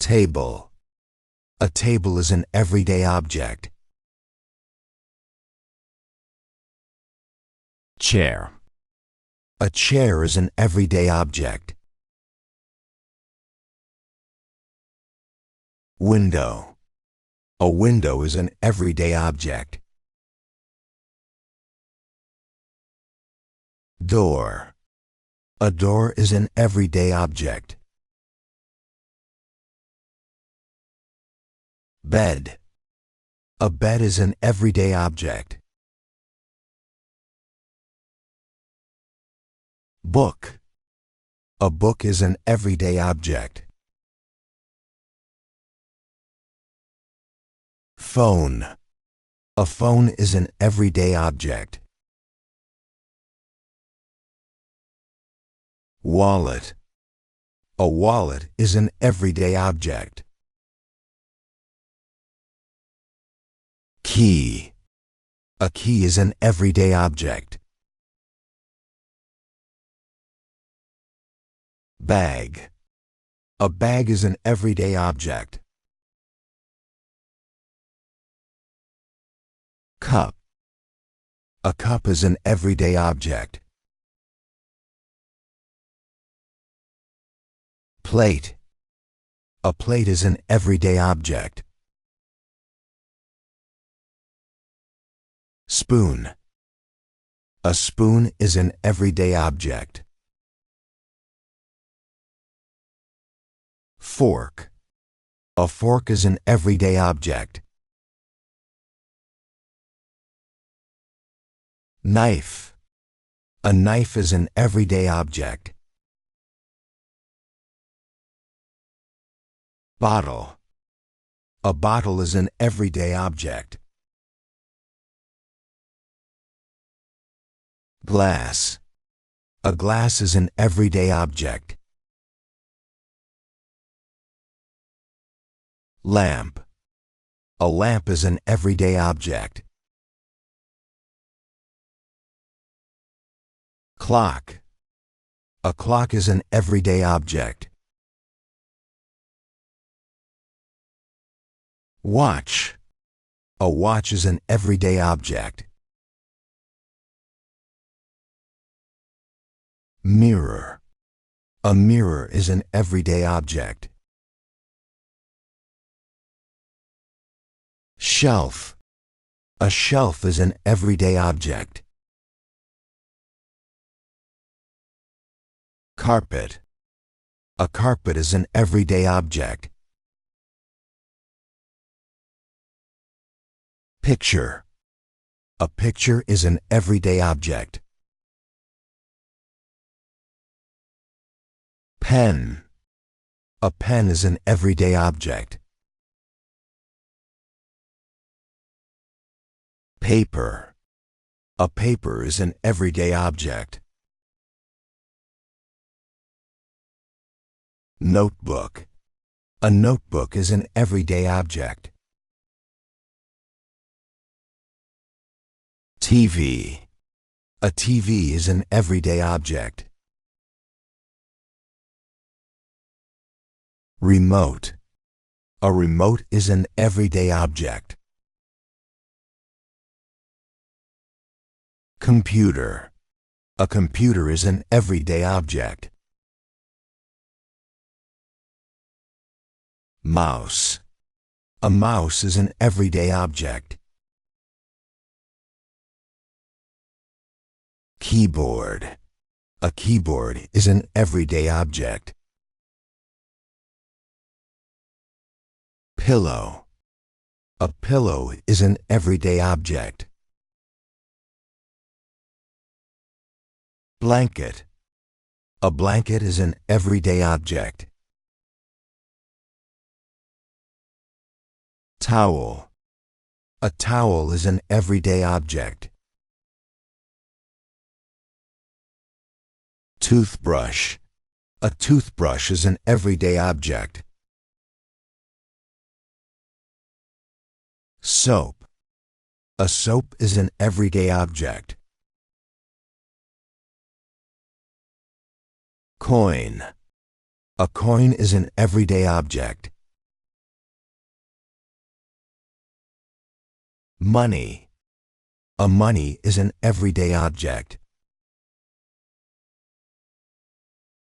Table. A table is an everyday object. Chair. A chair is an everyday object. Window. A window is an everyday object. Door. A door is an everyday object. Bed. A bed is an everyday object. Book. A book is an everyday object. Phone. A phone is an everyday object. Wallet. A wallet is an everyday object. Key. A key is an everyday object. Bag. A bag is an everyday object. Cup. A cup is an everyday object. Plate. A plate is an everyday object. Spoon. A spoon is an everyday object. Fork. A fork is an everyday object. Knife. A knife is an everyday object. Bottle. A bottle is an everyday object. Glass. A glass is an everyday object. Lamp. A lamp is an everyday object. Clock. A clock is an everyday object. Watch. A watch is an everyday object. Mirror. A mirror is an everyday object. Shelf. A shelf is an everyday object. Carpet. A carpet is an everyday object. Picture. A picture is an everyday object. Pen. A pen is an everyday object. Paper. A paper is an everyday object. Notebook. A notebook is an everyday object. TV. A TV is an everyday object. Remote. A remote is an everyday object. Computer. A computer is an everyday object. Mouse. A mouse is an everyday object. Keyboard. A keyboard is an everyday object. Pillow. A pillow is an everyday object. Blanket. A blanket is an everyday object. Towel. A towel is an everyday object. Toothbrush. A toothbrush is an everyday object. Soap. A soap is an everyday object. Coin. A coin is an everyday object. Money. A money is an everyday object.